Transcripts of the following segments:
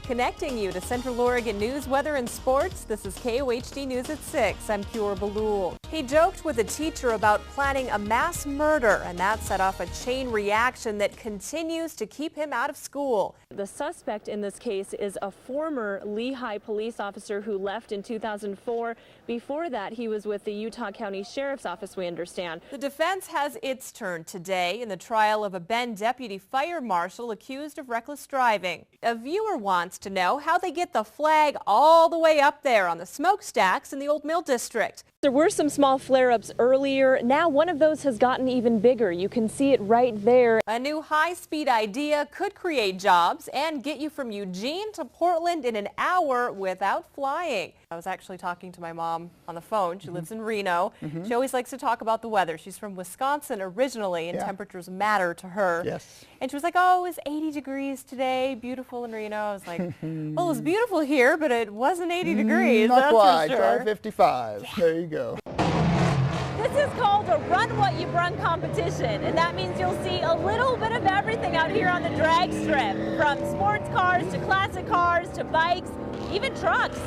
Connecting you to Central Oregon news, weather, and sports. This is KOHD News at 6. I'm Kiora Balul. He joked with a teacher about planning a mass murder, and that set off a chain reaction that continues to keep him out of school. The suspect in this case is a former Lehigh police officer who left in 2004. Before that, he was with the Utah County Sheriff's Office, we understand. The defense has its turn today in the trial of a Bend deputy fire marshal accused of reckless driving. A viewer wants to know how they get the flag all the way up there on the smokestacks in the Old Mill District. There were some small flare-ups earlier. Now one of those has gotten even bigger. You can see it right there. A new high-speed idea could create jobs and get you from Eugene to Portland in an hour without flying. I was actually talking to my mom on the phone. She lives in Reno. She always likes to talk about the weather. She's from Wisconsin originally, and temperatures matter to her. Yes. And she was like, oh, it was 80 degrees today, beautiful in Reno. I was like, well, it was beautiful here, but it wasn't 80 degrees. Not quite. For sure. Try 55. Yeah. There you go. This is called a Run What You Brung competition, and that means you'll see a little bit of everything out here on the drag strip, from sports cars to classic cars to bikes, even trucks.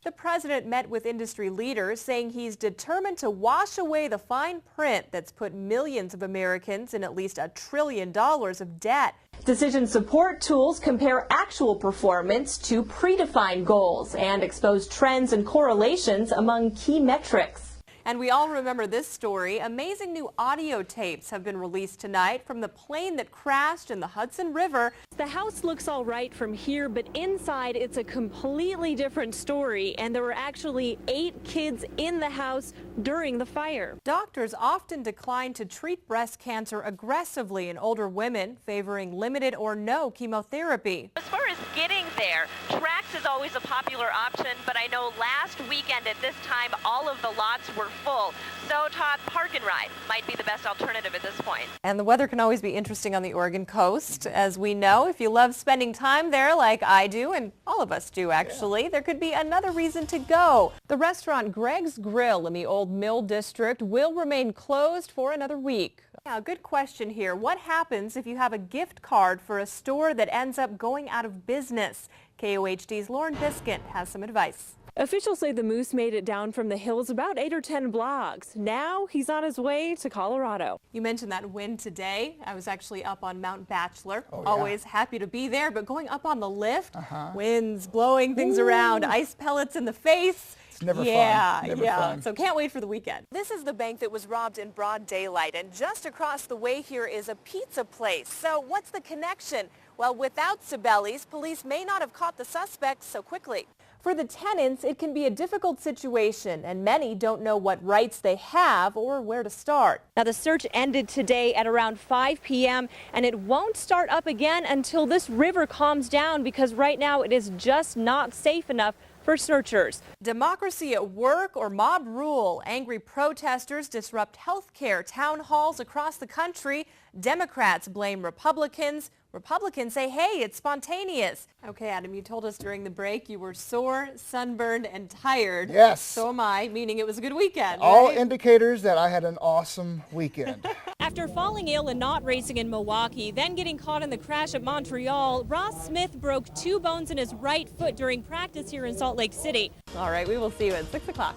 The president met with industry leaders, saying he's determined to wash away the fine print that's put millions of Americans in at least $1 trillion of debt. Decision support tools compare actual performance to predefined goals and expose trends and correlations among key metrics. And we all remember this story. Amazing new audio tapes have been released tonight from the plane that crashed in the Hudson River. The house looks all right from here, but inside it's a completely different story, and there were actually 8 kids in the house during the fire. Doctors often decline to treat breast cancer aggressively in older women, favoring limited or no chemotherapy. As far as getting there, Trax is always a popular option, but I know last weekend at this time all of the lots were full. So Todd, Park and Ride might be the best alternative at this point. And the weather can always be interesting on the Oregon coast. As we know, if you love spending time there like I do, and all of us do actually, there could be another reason to go. The restaurant Greg's Grill in the Old Mill District will remain closed for another week. Now, good question here. What happens if you have a gift card for a store that ends up going out of business? KOHD's Lauren Biscuit has some advice. Officials say the moose made it down from the hills about 8 or 10 blocks. Now he's on his way to Colorado. You mentioned that wind today. I was actually up on Mount Bachelor. Oh, yeah. Always happy to be there, but going up on the lift, winds blowing things around, ice pellets in the face. It's never fun. Never fun. So can't wait for the weekend. This is the bank that was robbed in broad daylight, and just across the way here is a pizza place. So what's the connection? Well, without Sibeli's, police may not have caught the suspects so quickly. For the tenants, it can be a difficult situation, and many don't know what rights they have or where to start. Now, the search ended today at around 5 p.m., and it won't start up again until this river calms down, because right now it is just not safe enough for searchers. Democracy at work or mob rule. Angry protesters disrupt health care town halls across the country. Democrats blame Republicans. Republicans say, hey, it's spontaneous. Okay, Adam, you told us during the break you were sore, sunburned, and tired. Yes. So am I, meaning it was a good weekend, All right? indicators that I had an awesome weekend. After falling ill and not racing in Milwaukee, then getting caught in the crash at Montreal, Ross Smith broke 2 bones in his right foot during practice here in Salt Lake City. All right, we will see you at 6 o'clock.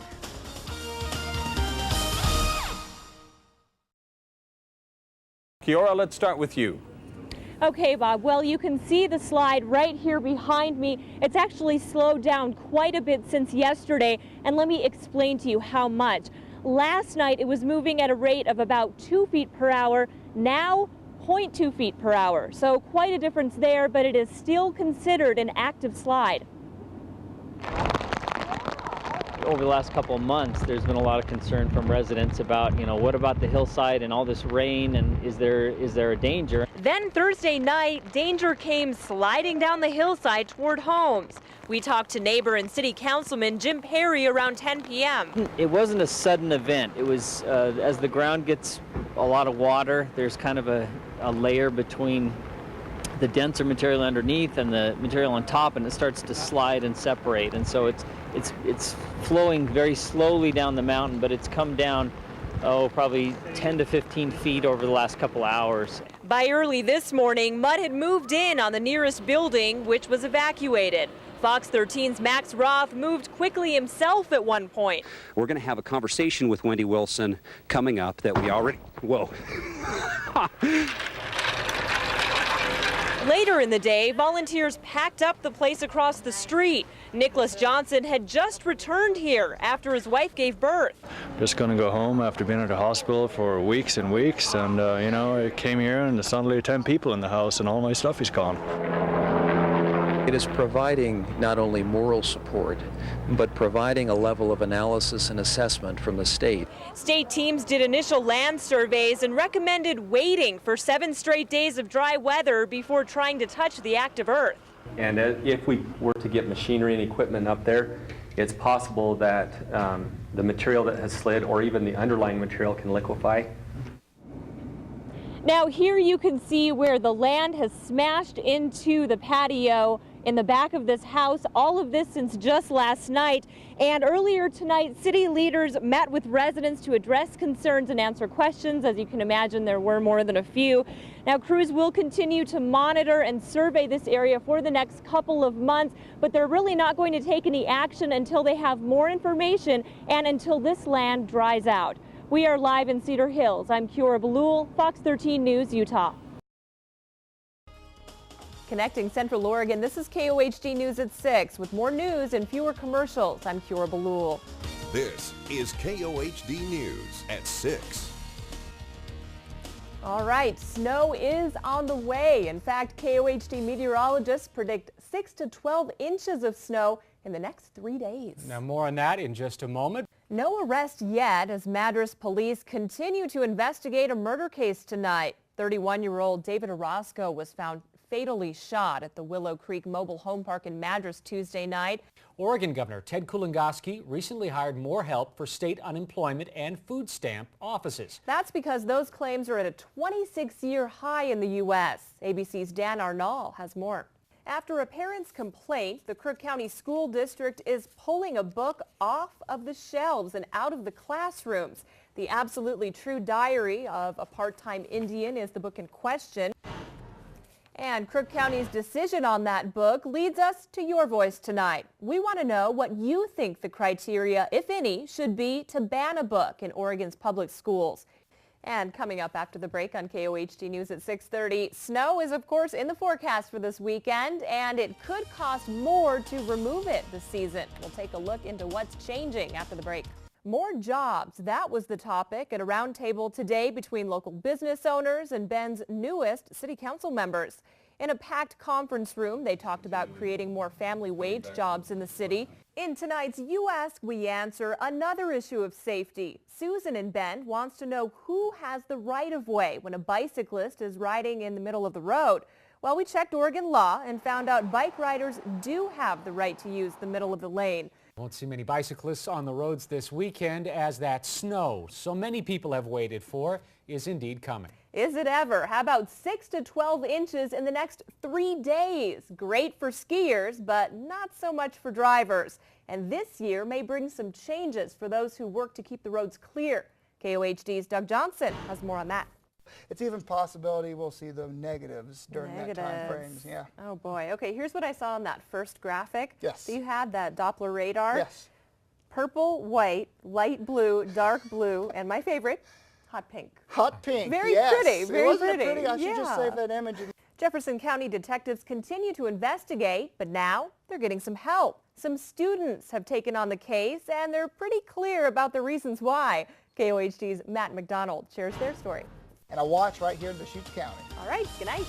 Kiora, let's start with you. Okay, Bob, well, you can see the slide right here behind me. It's actually slowed down quite a bit since yesterday, and let me explain to you how much. Last night, it was moving at a rate of about 2 feet per hour. Now, 0.2 feet per hour. So quite a difference there, but it is still considered an active slide. Over the last couple of months, there's been a lot of concern from residents about, what about the hillside and all this rain, and is there a danger? Then Thursday night, danger came sliding down the hillside toward homes. We talked to neighbor and city councilman Jim Perry around 10 p.m. It wasn't a sudden event. It was, as the ground gets a lot of water, there's kind of a layer between the denser material underneath and the material on top, and it starts to slide and separate. And so it's flowing very slowly down the mountain, but it's come down probably 10 to 15 feet over the last couple hours. By early this morning, mud had moved in on the nearest building, which was evacuated. Fox 13's Max Roth moved quickly himself at one point. We're going to have a conversation with Wendy Wilson coming up that we already... Whoa. Later in the day, volunteers packed up the place across the street. Nicholas Johnson had just returned here after his wife gave birth. Just going to go home after being at the hospital for weeks and weeks, and I came here and suddenly 10 people in the house and all my stuff is gone. It is providing not only moral support, but providing a level of analysis and assessment from the state. State teams did initial land surveys and recommended waiting for 7 straight days of dry weather before trying to touch the active earth. And if we were to get machinery and equipment up there, it's possible that the material that has slid or even the underlying material can liquefy. Now here you can see where the land has smashed into the patio in the back of this house, all of this since just last night. And earlier tonight, city leaders met with residents to address concerns and answer questions. As you can imagine, there were more than a few. Now, crews will continue to monitor and survey this area for the next couple of months, but they're really not going to take any action until they have more information and until this land dries out. We are live in Cedar Hills. I'm Kiora Balul, Fox 13 News, Utah. Connecting Central Oregon, this is KOHD News at 6 with more news and fewer commercials. I'm Kiora Balul. This is KOHD News at 6. All right, snow is on the way. In fact, KOHD meteorologists predict 6 to 12 inches of snow in the next 3 days. Now more on that in just a moment. No arrest yet as Madras police continue to investigate a murder case tonight. 31-year-old David Orozco was found fatally shot at the Willow Creek Mobile Home Park in Madras Tuesday night. Oregon Governor Ted Kulongoski recently hired more help for state unemployment and food stamp offices. That's because those claims are at a 26-year high in the U.S. ABC's Dan Arnall has more. After a parent's complaint, the Crook County School District is pulling a book off of the shelves and out of the classrooms. The Absolutely True Diary of a Part-Time Indian is the book in question. And Crook County's decision on that book leads us to your voice tonight. We want to know what you think the criteria, if any, should be to ban a book in Oregon's public schools. And coming up after the break on KOHD News at 6:30, snow is of course in the forecast for this weekend, and it could cost more to remove it this season. We'll take a look into what's changing after the break. More jobs, that was the topic at a roundtable today between local business owners and Bend's newest city council members. In a packed conference room, they talked about creating more family wage jobs in the city. In tonight's You Ask, We Answer, another issue of safety. Susan in Bend wants to know who has the right-of-way when a bicyclist is riding in the middle of the road. Well, we checked Oregon law and found out bike riders do have the right to use the middle of the lane. Won't see many bicyclists on the roads this weekend as that snow so many people have waited for is indeed coming. Is it ever? How about 6 to 12 inches in the next 3 days? Great for skiers, but not so much for drivers. And this year may bring some changes for those who work to keep the roads clear. KOHD's Doug Johnson has more on that. It's even possibility we'll see the negatives during that time frames. Yeah. Oh boy. Okay, here's what I saw on that first graphic. Yes. So you had that Doppler radar. Yes. Purple, white, light blue, dark blue, and my favorite, hot pink. Hot pink. Very yes. pretty. Very Wasn't pretty. It pretty? I should just save that image. Jefferson County detectives continue to investigate, but now they're getting some help. Some students have taken on the case, and they're pretty clear about the reasons why. KOHD's Matt McDonald shares their story. And a watch right here in Deschutes County. All right, good night.